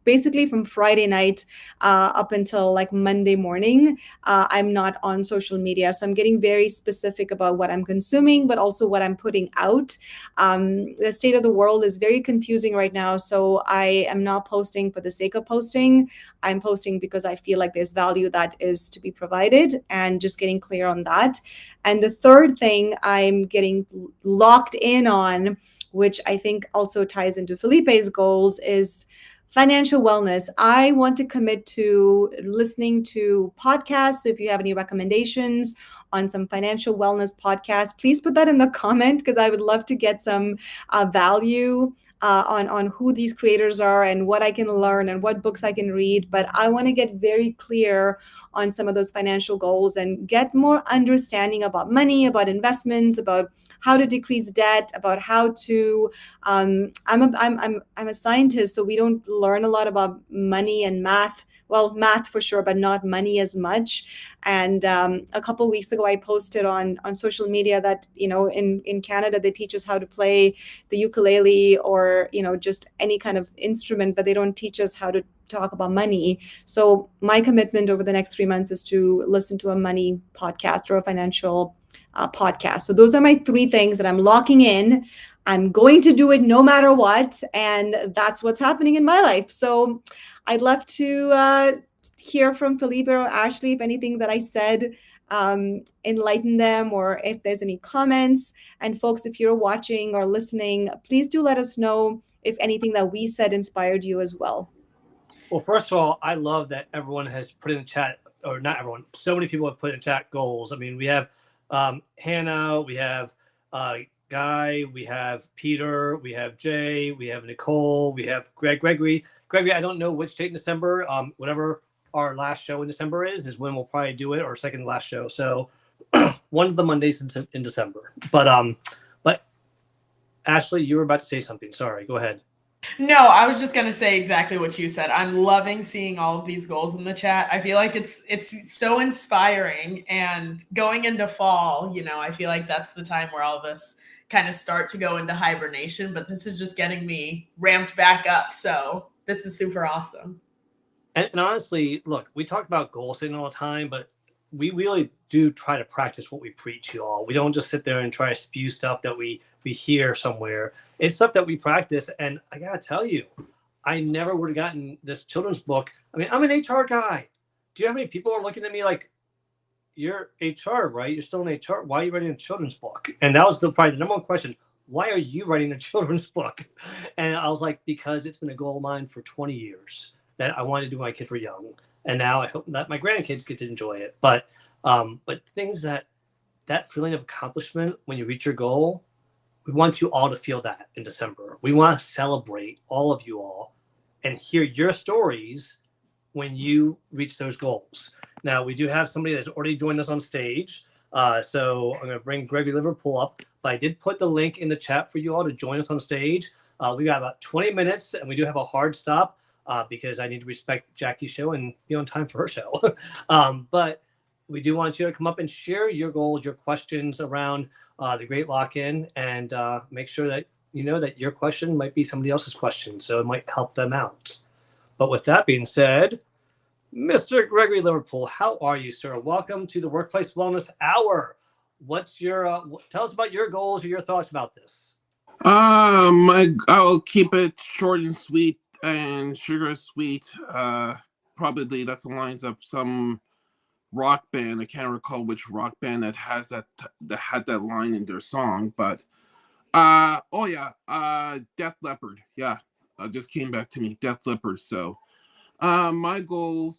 basically from Friday night up until like Monday morning, I'm not on social media. So I'm getting very specific about what I'm consuming, but also what I'm putting out. The state of the world is very confusing right now. So I am not posting for the sake of posting. I'm posting because I feel like there's value that is to be provided, and just getting clear on that. And the third thing I'm getting locked in on, which I think also ties into Felipe's goals, is financial wellness. I want to commit to listening to podcasts. So if you have any recommendations on some financial wellness podcasts, please put that in the comment, because I would love to get some value on who these creators are and what I can learn and what books I can read. But I want to get very clear on some of those financial goals and get more understanding about money, about investments, about how to decrease debt, about how to I'm a scientist, so we don't learn a lot about money and math. Well, math for sure, but not money as much. And a couple of weeks ago, I posted on social media that, you know, in Canada, they teach us how to play the ukulele or, you know, just any kind of instrument, but they don't teach us how to talk about money. So my commitment over the next 3 months is to listen to a money podcast or a financial podcast. So those are my 3 things that I'm locking in. I'm going to do it no matter what. And that's what's happening in my life. So I'd love to hear from Felipe or Ashley if anything that I said enlighten them, or if there's any comments. And folks, if you're watching or listening, please do let us know if anything that we said inspired you as well. Well, first of all, I love that everyone has put in the chat, or not everyone, so many people have put in chat goals. I mean, we have Hannah, we have Guy, we have Peter, we have Jay, we have Nicole, we have Gregory. Gregory, I don't know which date in December, whatever our last show in December is when we'll probably do it, or second to last show. So one of the Mondays in December. But Ashley, you were about to say something. Sorry, go ahead. No, I was just going to say exactly what you said. I'm loving seeing all of these goals in the chat. I feel like it's so inspiring, and going into fall, you know, I feel like that's the time where all of us kind of start to go into hibernation, but this is just getting me ramped back up. So this is super awesome. And honestly, look, we talk about goal setting all the time, but we really do try to practice what we preach, you all. We don't just sit there and try to spew stuff that we hear somewhere. It's stuff that we practice. And I gotta tell you, I never would have gotten this children's book. I mean, I'm an HR guy. Do you know how many people are looking at me like, you're HR, right? You're still in HR. Why are you writing a children's book? And that was probably the number one question. Why are you writing a children's book? And I was like, because it's been a goal of mine for 20 years that I wanted to do when my kids were young. And now I hope that my grandkids get to enjoy it. But things that feeling of accomplishment when you reach your goal, we want you all to feel that in December. We want to celebrate all of you all and hear your stories when you reach those goals. Now, we do have somebody that's already joined us on stage. So I'm going to bring Gregory Liverpool up. But I did put the link in the chat for you all to join us on stage. We got about 20 minutes, and we do have a hard stop because I need to respect Jackie's show and be on time for her show. But we do want you to come up and share your goals, your questions around the Great Lock-In, and make sure that you know that your question might be somebody else's question, so it might help them out. But with that being said, Mr. Gregory Liverpool, how are you, sir? Welcome to the Workplace Wellness Hour. What's your tell us about your goals or your thoughts about this? I'll keep it short and sweet and sugar sweet. Probably that's the lines of some rock band. I can't recall which rock band that has that had that line in their song, but Def Leppard. Yeah, just came back to me, Def Leppard. So my goals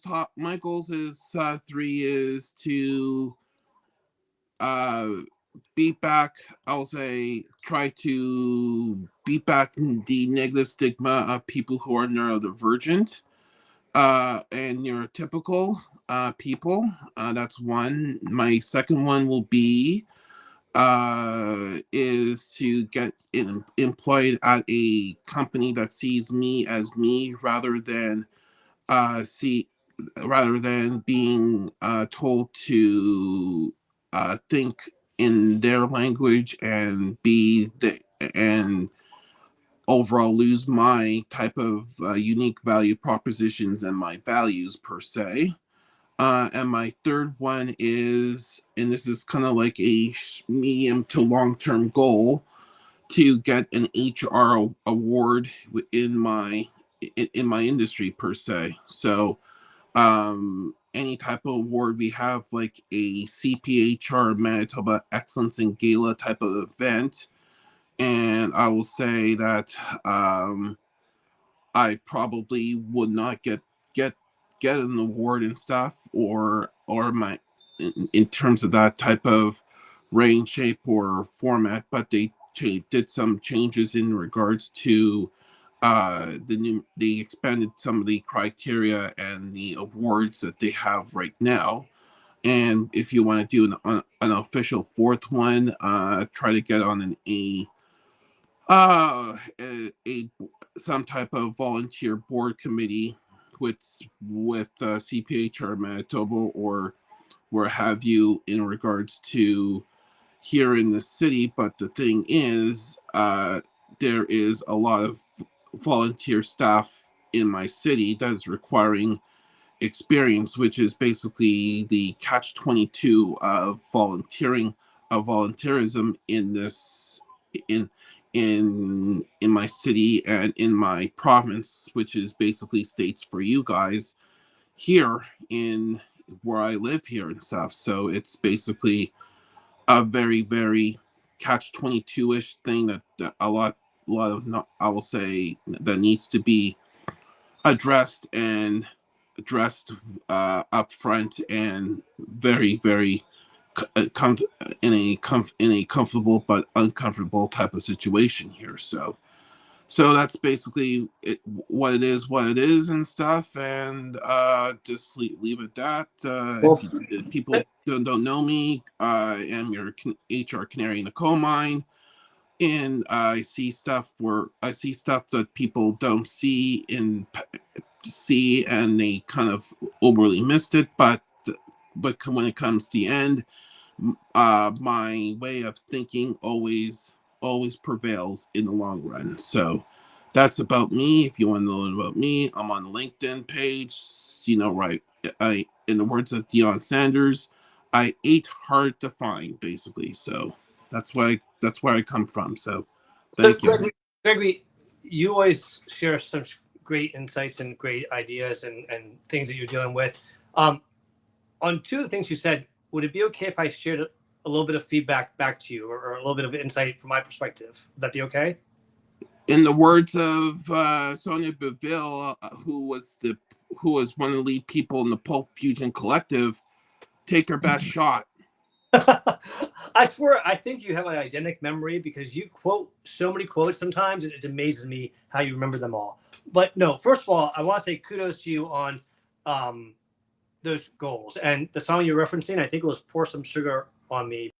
is 3 is to beat back, I'll say, try to beat back the negative stigma of people who are neurodivergent and neurotypical people. That's one. My second one will be is to get employed at a company that sees me as me rather than being told to think in their language and overall lose my type of unique value propositions and my values per se. And my third one is, and this is kind of like a medium to long-term goal, to get an HR award in my industry per se. So any type of award we have, like a CPHR Manitoba Excellence in Gala type of event, and I will say that I probably would not get an award and stuff, or my in terms of that type of range, shape, or format, but they did some changes in regards to they expanded some of the criteria and the awards that they have right now. And if you want to do an official fourth one, try to get on a some type of volunteer board committee with CPHR Manitoba or where have you, in regards to here in the city. But the thing is, there is a lot of volunteer staff in my city that is requiring experience, which is basically the catch-22 of volunteerism in this in my city and in my province, which is basically states for you guys here in where I live here and stuff. So it's basically a very, very catch-22-ish thing that a lot of, not, I will say, that needs to be addressed up front, and very, very in a comfortable but uncomfortable type of situation here. So that's basically what it is and stuff, and just leave it at that. Well, If people don't know me, I am your HR canary in the coal mine, and I see stuff that people don't see and they kind of overly missed it, but when it comes to the end, my way of thinking always prevails in the long run. So that's about me. If you want to know about me, I'm on the LinkedIn page. Right, in the words of Deion Sanders, I ate hard to find, basically. So that's where I come from. So thank you. Gregory, you always share some great insights and great ideas and things that you're dealing with. On two of the things you said, would it be okay if I shared a little bit of feedback back to you, or a little bit of insight from my perspective? Would that be okay? In the words of Sonia Beville, who was one of the lead people in the Pulp Fusion Collective, take her best shot. I swear, I think you have an eidetic memory, because you quote so many quotes sometimes, it amazes me how you remember them all. But no, first of all, I want to say kudos to you on those goals. And the song you're referencing, I think it was Pour Some Sugar on Me.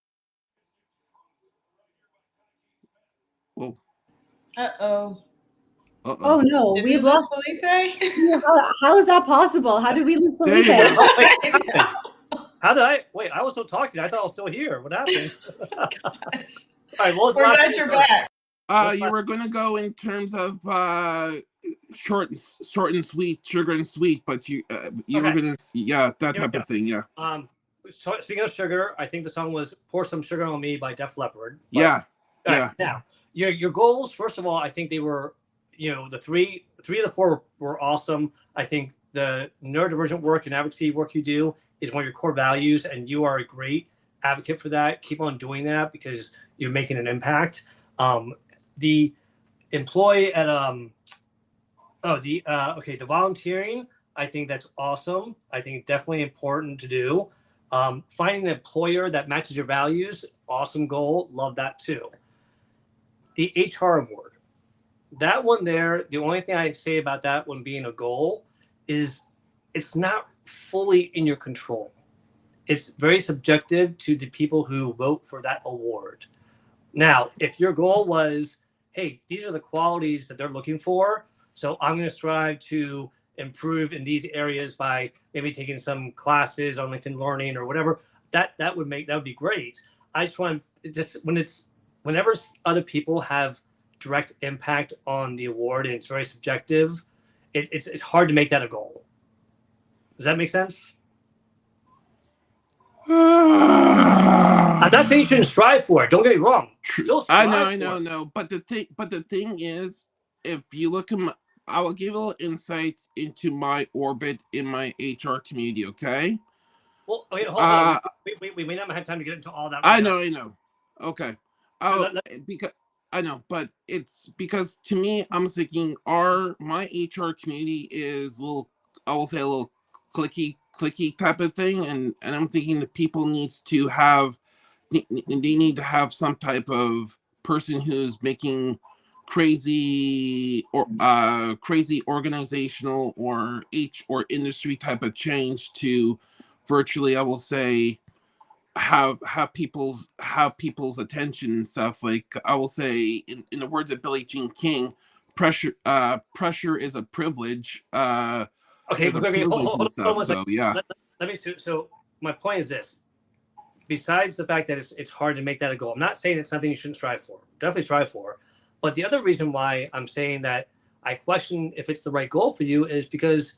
Whoa. Uh-oh. Oh no, Did we've we lose lost Felipe? How is that possible? How did we lose There you Felipe? go. How did I wait? I was still talking. I thought I was still here. What happened? Gosh. All right, what was the We're last glad thing you're you said? back. You were going to go in terms of short and sweet, sugar and sweet, but you were Okay. going to, that Here we type go. of thing, yeah. So speaking of sugar, I think the song was "Pour Some Sugar on Me" by Def Leppard. But, Yeah, all yeah. right, now, your goals. First of all, I think they were, the three of the four were awesome. I think the neurodivergent work and advocacy work you do is one of your core values, and you are a great advocate for that. Keep on doing that, because you're making an impact. The employee at the volunteering, I think that's awesome. I think definitely important to do. Finding an employer that matches your values, awesome goal. Love that too. The HR award, that one there, the only thing I say about that one being a goal is it's not fully in your control. It's very subjective to the people who vote for that award. Now, if your goal was, hey, these are the qualities that they're looking for, so I'm going to strive to improve in these areas by maybe taking some classes on LinkedIn Learning or whatever, that would be great. I just want whenever other people have direct impact on the award and it's very subjective, it's hard to make that a goal. Does that make sense? I'm not saying you shouldn't strive for it. Don't get me wrong. Still I strive know, for it. no. But the thing is, if you look at I will give a little insight into my orbit in my HR community. Okay. Well, wait, hold on. We may not have time to get into all that. I know. Okay. Because I know, but it's because to me, I'm thinking my HR community is a little, I will say a little clicky type of thing, and I'm thinking that people needs to have, they need to have some type of person who's making crazy organizational or industry type of change to virtually, I will say, have people's attention and stuff. Like I will say, in the words of Billie Jean King, pressure is a privilege. Okay, Is a privilege hold and stuff. on So yeah. Let me. So my point is this: besides the fact that it's hard to make that a goal, I'm not saying it's something you shouldn't strive for. Definitely strive for. But the other reason why I'm saying that I question if it's the right goal for you is because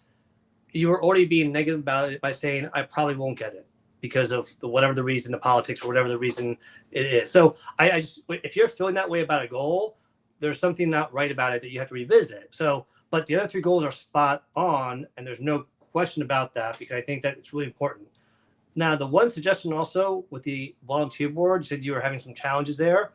you were already being negative about it by saying I probably won't get it because of whatever the reason, the politics or whatever the reason it is. So I just, if you're feeling that way about a goal, there's something not right about it that you have to revisit. So, but the other three goals are spot on, and there's no question about that because I think that it's really important. Now, the one suggestion also with the volunteer board, you said you were having some challenges there.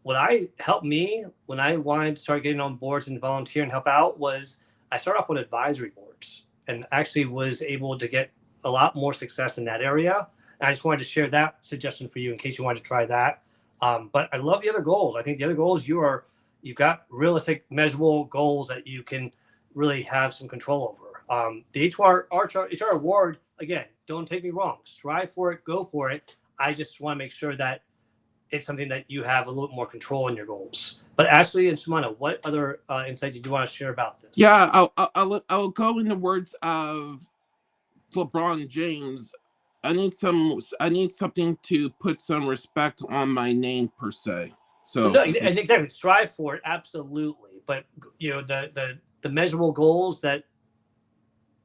What helped me when I wanted to start getting on boards and volunteer and help out was I started off with advisory boards and actually was able to get a lot more success in that area. And I just wanted to share that suggestion for you in case you wanted to try that. But I love the other goals. I think the other goals you've got realistic, measurable goals that you can really have some control over. The HR award, again, don't take me wrong. Strive for it, go for it. I just want to make sure that it's something that you have a little bit more control in your goals. But Ashley and Sumana, what other insights did you want to share about this? Yeah, I'll go in the words of LeBron James. I need something to put some respect on my name per se. So no, and exactly, strive for it, absolutely. But the measurable goals that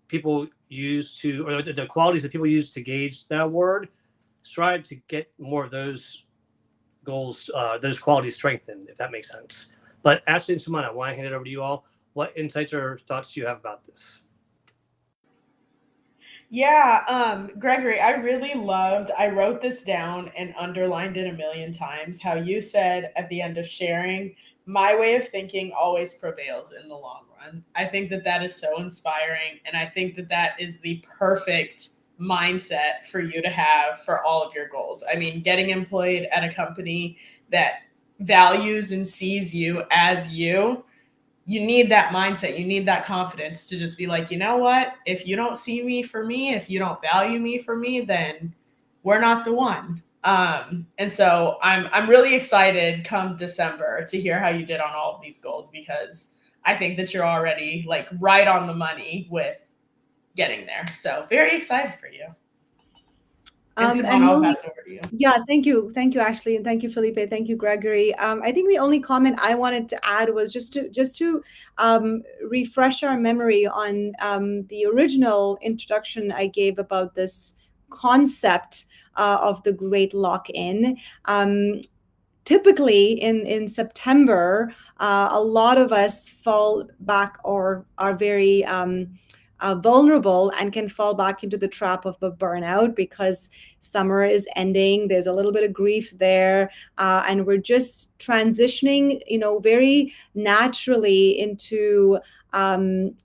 people use to, or the qualities that people use to gauge that award, strive to get more of those goals, those qualities strengthened, if that makes sense. But Ashley and Sumana, I want to hand it over to you all. What insights or thoughts do you have about this? Yeah, Gregory, I really loved, I wrote this down and underlined it a million times, how you said at the end of sharing, my way of thinking always prevails in the long run. I think that is so inspiring. And I think that is the perfect mindset for you to have for all of your goals. I mean, getting employed at a company that values and sees you as you need that mindset. You need that confidence to just be like, you know what? If you don't see me for me, if you don't value me for me, then we're not the one. And so I'm really excited come December to hear how you did on all of these goals, because I think that you're already like right on the money with getting there. So very excited for you. And Simone, I'll pass over to you. Yeah, thank you, Ashley, and thank you, Felipe. Thank you, Gregory. I think the only comment I wanted to add was just to refresh our memory on the original introduction I gave about this concept of the Great Lock-in. Typically, in September, a lot of us fall back or are very vulnerable and can fall back into the trap of the burnout because summer is ending. There's a little bit of grief there, and we're just transitioning, very naturally into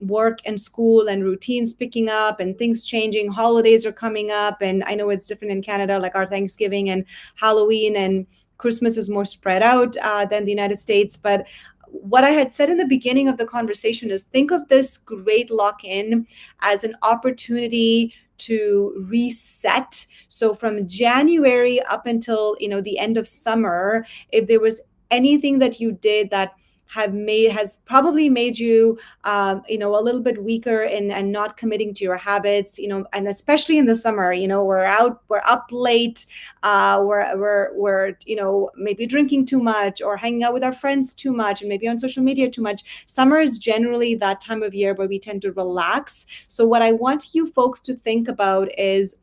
work and school and routines picking up and things changing. Holidays are coming up, and I know it's different in Canada, like our Thanksgiving and Halloween and Christmas is more spread out than the United States. But what I had said in the beginning of the conversation is think of this Great Lock-in as an opportunity to reset. So from January up until, the end of summer, if there was anything that you did that has probably made you a little bit weaker and not committing to your habits, and especially in the summer, we're up late, we're maybe drinking too much or hanging out with our friends too much and maybe on social media too much. Summer is generally that time of year where we tend to relax. So what I want you folks to think about is,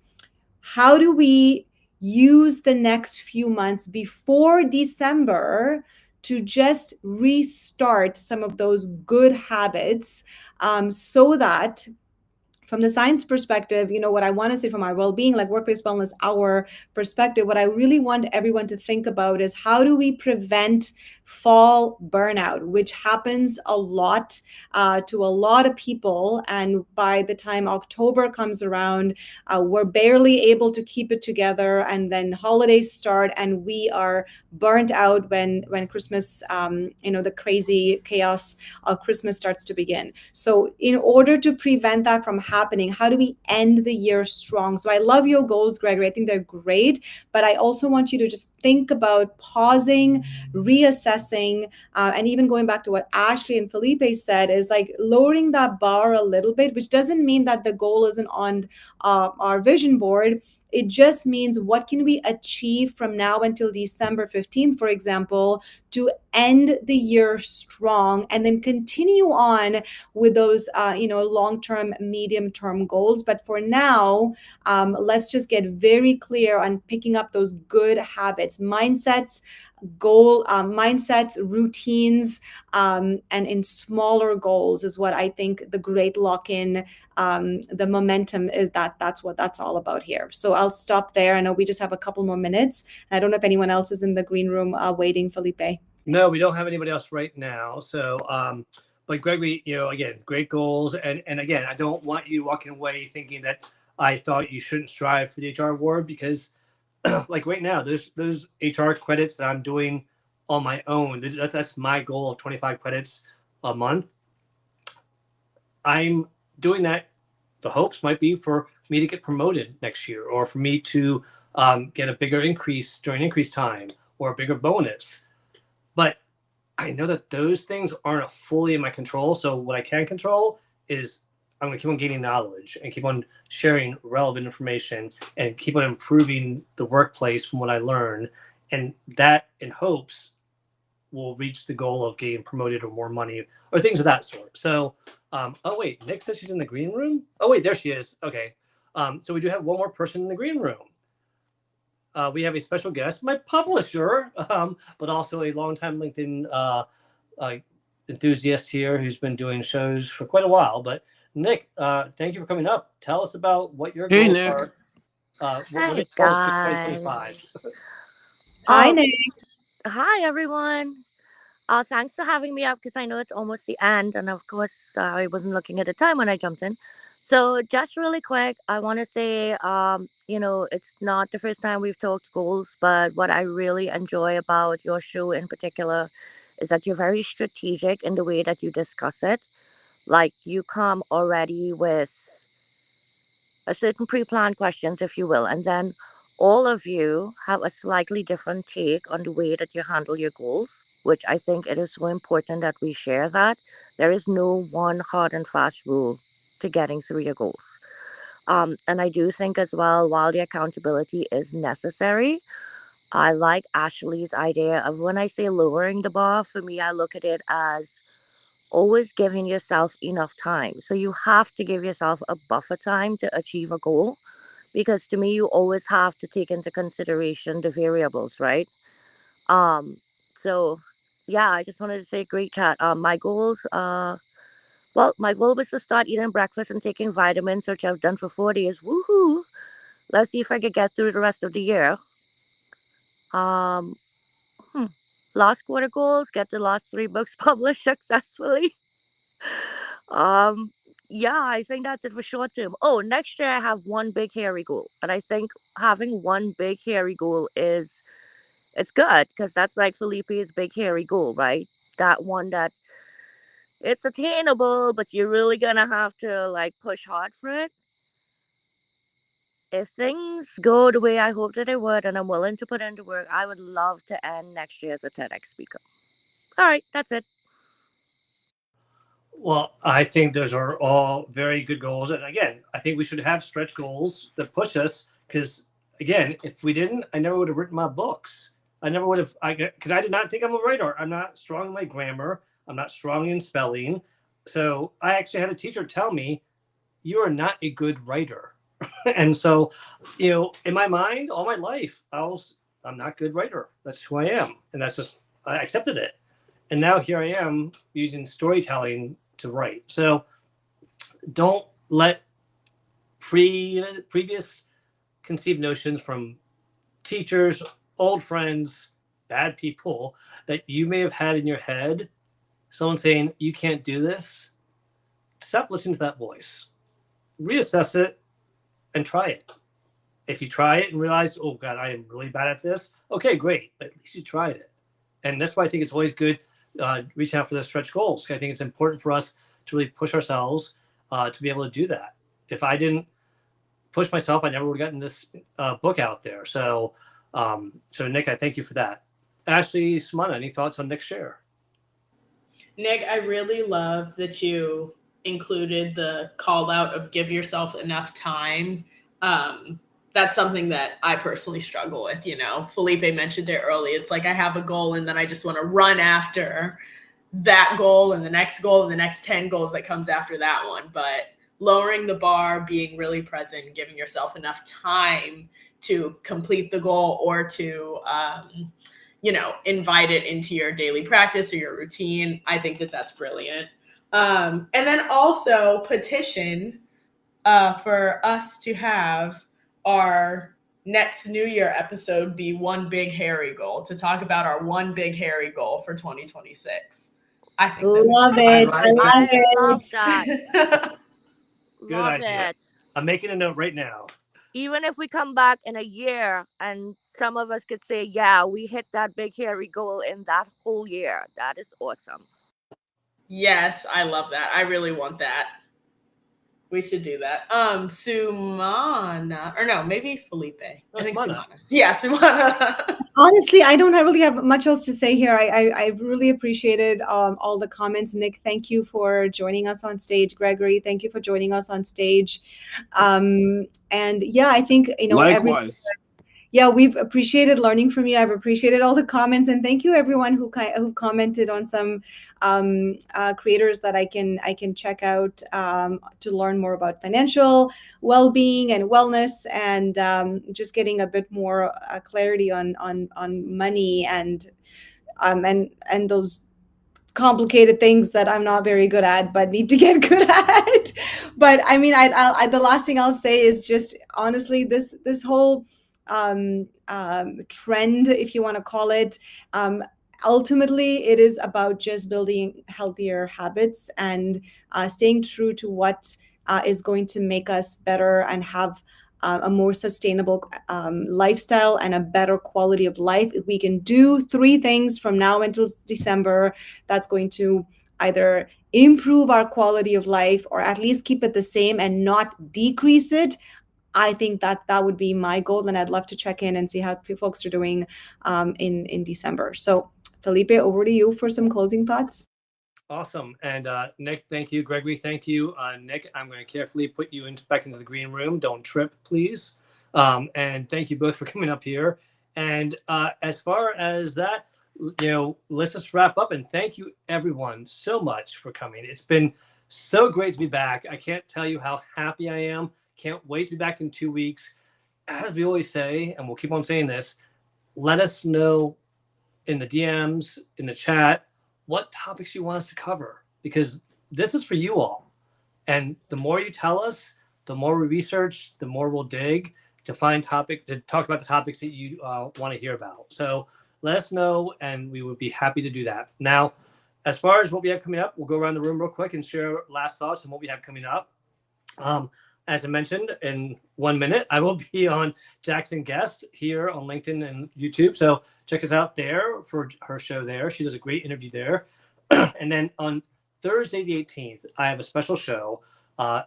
how do we use the next few months before December to just restart some of those good habits, so that from the science perspective, what I want to say from our well-being, like workplace wellness, our perspective, what I really want everyone to think about is, how do we prevent fall burnout, which happens a lot to a lot of people. And by the time October comes around, we're barely able to keep it together. And then holidays start and we are burnt out when Christmas, the crazy chaos of Christmas starts to begin. So in order to prevent that from happening, how do we end the year strong? So I love your goals, Gregory. I think they're great, but I also want you to just think about pausing, reassessing, and even going back to what Ashley and Felipe said, is like lowering that bar a little bit, which doesn't mean that the goal isn't on our vision board. It just means, what can we achieve from now until December 15th, for example, to end the year strong, and then continue on with those, long-term, medium-term goals. But for now, let's just get very clear on picking up those good habits, mindsets, routines, and in smaller goals is what I think the great lock-in, the momentum is. That's what that's all about here. So I'll stop there. I know we just have a couple more minutes. I don't know if anyone else is in the green room waiting, Felipe. No, we don't have anybody else right now. So, but Gregory, again, great goals. And again, I don't want you walking away thinking that I thought you shouldn't strive for the HR award, because like right now, there's those HR credits that I'm doing on my own. That's my goal of 25 credits a month. I'm doing that. The hopes might be for me to get promoted next year, or for me to get a bigger increase during increase time, or a bigger bonus. But I know that those things aren't fully in my control. So what I can control is, I'm going to keep on gaining knowledge and keep on sharing relevant information and keep on improving the workplace from what I learn. And that, in hopes, will reach the goal of getting promoted or more money or things of that sort. So, oh wait, Nick says she's in the green room. Oh wait, there she is. Okay. So we do have one more person in the green room. We have a special guest, my publisher, but also a longtime LinkedIn enthusiast here who's been doing shows for quite a while. But Nick, thank you for coming up. Tell us about what your goals Nick. are. What Hey are your goals for guys. 2025? Hi, Oh, Nick. hi everyone. Thanks for having me up, because I know it's almost the end, and of course I wasn't looking at the time when I jumped in. So just really quick, I want to say, it's not the first time we've talked goals, but what I really enjoy about your show in particular is that you're very strategic in the way that you discuss it. Like, you come already with a certain pre-planned questions, if you will, and then all of you have a slightly different take on the way that you handle your goals, which I think it is so important that we share that. There is no one hard and fast rule to getting through your goals. And I do think as well, while the accountability is necessary, I like Ashley's idea of, when I say lowering the bar, for me, I look at it as always giving yourself enough time. So you have to give yourself a buffer time to achieve a goal, because to me, you always have to take into consideration the variables, right? Um, so yeah, I just wanted to say great chat. My goals, well, my goal was to start eating breakfast and taking vitamins, which I've done for 4 days. Woohoo! Let's see if I can get through the rest of the year. Um, hmm. Last quarter goals, get the last 3 books published successfully. Um, yeah, I think that's it for short term. Oh, next year I have one big hairy goal, and I think having one big hairy goal is, it's good, because that's like Felipe's big hairy goal, right? That one that it's attainable, but you're really gonna have to like push hard for it. If things go the way I hope that they would, and I'm willing to put in the work, I would love to end next year as a TEDx speaker. All right, that's it. Well, I think those are all very good goals. And again, I think we should have stretch goals that push us because, again, if we didn't, I never would have written my books. I never would have, because I did not think I'm a writer. I'm not strong in my grammar, I'm not strong in spelling. So I actually had a teacher tell me, you are not a good writer. And so, in my mind, all my life, I'm not a good writer. That's who I am. And that's just, I accepted it. And now here I am using storytelling to write. So don't let previous conceived notions from teachers, old friends, bad people that you may have had in your head, someone saying, you can't do this, stop listening to that voice. Reassess it and try it. If you try it and realize, oh God, I am really bad at this, okay, great. But at least you tried it. And that's why I think it's always good reaching out for those stretch goals. I think it's important for us to really push ourselves to be able to do that. If I didn't push myself, I never would have gotten this book out there. So Nick, I thank you for that. Ashley, Samana, any thoughts on Nick's share? Nick, I really love that you included the call out of give yourself enough time. That's something that I personally struggle with. Felipe mentioned it early. It's like I have a goal and then I just want to run after that goal and the next goal and the next 10 goals that comes after that one. But lowering the bar, being really present, giving yourself enough time to complete the goal or to, invite it into your daily practice or your routine. I think that that's brilliant. And then also petition for us to have our next New Year episode be one big hairy goal, to talk about our one big hairy goal for 2026. I think Love it. I love that. Good Love idea. it. I'm making a note right now. Even if we come back in a year and some of us could say, yeah, we hit that big hairy goal in that whole year. That is awesome. Yes, I love that. I really want that. We should do that. Sumana, or no, maybe Felipe. I think Sumana. Yeah, Sumana. Honestly, I don't really have much else to say here. I really appreciated all the comments. Nick, thank you for joining us on stage. Gregory, thank you for joining us on stage. And yeah, I think likewise. We've appreciated learning from you. I've appreciated all the comments, and thank you everyone who commented on some creators that I can check out to learn more about financial well-being and wellness, and just getting a bit more clarity on money and those complicated things that I'm not very good at, but need to get good at. But I mean, I the last thing I'll say is just honestly, this whole trend, if you want to call it, ultimately it is about just building healthier habits and staying true to what is going to make us better and have a more sustainable lifestyle and a better quality of life. If we can do 3 things from now until December, that's going to either improve our quality of life or at least keep it the same and not decrease it. I think that would be my goal, and I'd love to check in and see how folks are doing in December. So Felipe, over to you for some closing thoughts. Awesome. And Nick, thank you. Gregory, thank you. Nick, I'm going to carefully put you back into the green room. Don't trip, please. And thank you both for coming up here. And as far as that, let's just wrap up. And thank you, everyone, so much for coming. It's been so great to be back. I can't tell you how happy I am. Can't wait to be back in 2 weeks. As we always say, and we'll keep on saying this, let us know in the DMs, in the chat, what topics you want us to cover, because this is for you all. And the more you tell us, the more we research, the more we'll dig to find to talk about the topics that you want to hear about. So let us know, and we would be happy to do that. Now, as far as what we have coming up, we'll go around the room real quick and share last thoughts on what we have coming up. As I mentioned, in 1 minute, I will be on Jackson Guest here on LinkedIn and YouTube. So check us out there for her show there. She does a great interview there. And then on Thursday, the 18th, I have a special show.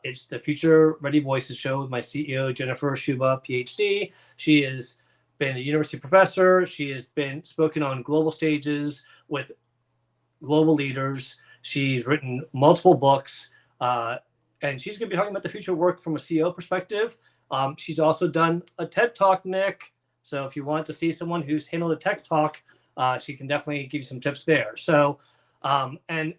It's the Future Ready Voices show with my CEO, Jennifer Shuba, PhD. She has been a university professor. She has been spoken on global stages with global leaders. She's written multiple books, and she's going to be talking about the future work from a CEO perspective. She's also done a TED Talk, Nick. So if you want to see someone who's handled a tech talk, she can definitely give you some tips there. So, and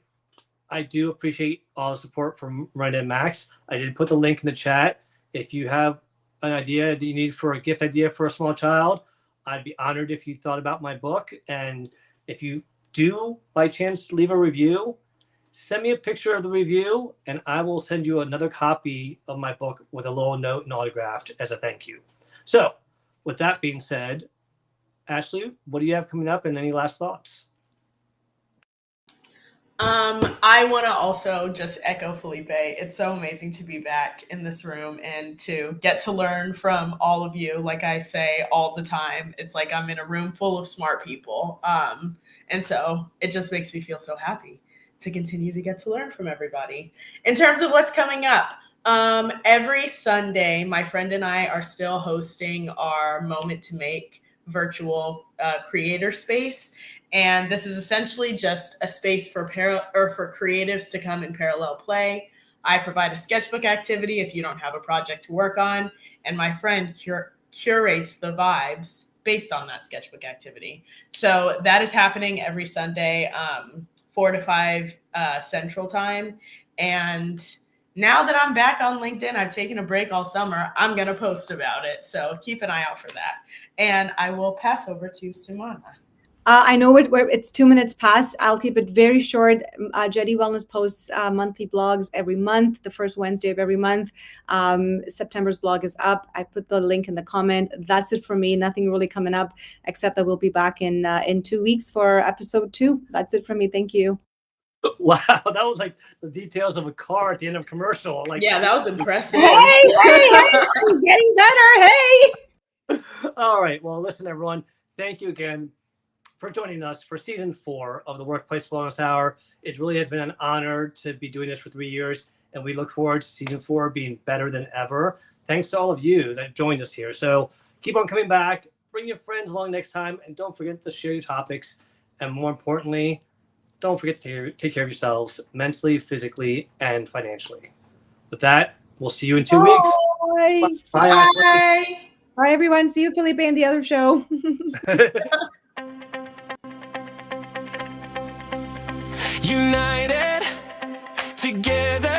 I do appreciate all the support from Miranda and Max. I did put the link in the chat. If you have an idea that you need for a gift idea for a small child, I'd be honored if you thought about my book. And if you do by chance leave a review, send me a picture of the review and I will send you another copy of my book with a little note and autographed as a thank you. So with that being said, Ashley, what do you have coming up and any last thoughts? I want to also just echo Felipe. It's so amazing to be back in this room and to get to learn from all of you. Like I say all the time, it's like I'm in a room full of smart people. And so it just makes me feel so happy to continue to get to learn from everybody. In terms of what's coming up, every Sunday, my friend and I are still hosting our Moment to Make virtual creator space. And this is essentially just a space for creatives to come and parallel play. I provide a sketchbook activity if you don't have a project to work on, and my friend curates the vibes based on that sketchbook activity. So that is happening every Sunday, 4 to 5 Central Time. And now that I'm back on LinkedIn, I've taken a break all summer, I'm going to post about it. So keep an eye out for that. And I will pass over to Sumana. I know it's 2 minutes past. I'll keep it very short. Jetty Wellness posts monthly blogs every month, the first Wednesday of every month. September's blog is up. I put the link in the comment. That's it for me. Nothing really coming up, except that we'll be back in 2 weeks for episode 2. That's it for me. Thank you. Wow, that was like the details of a car at the end of a commercial. Like, yeah, that was impressive. Hey, I'm getting better. Hey. All right. Well, listen, everyone. Thank you again for joining us for season 4 of the Workplace Wellness Hour. It really has been an honor to be doing this for 3 years, and we look forward to season 4 being better than ever. Thanks to all of you that joined us here. So keep on coming back, bring your friends along next time, and don't forget to share your topics. And more importantly, don't forget to take care of yourselves mentally, physically, and financially. With that, we'll see you in 2 weeks. Bye. Bye, Ashley. Bye, everyone. See you, Felipe, in the other show. United together.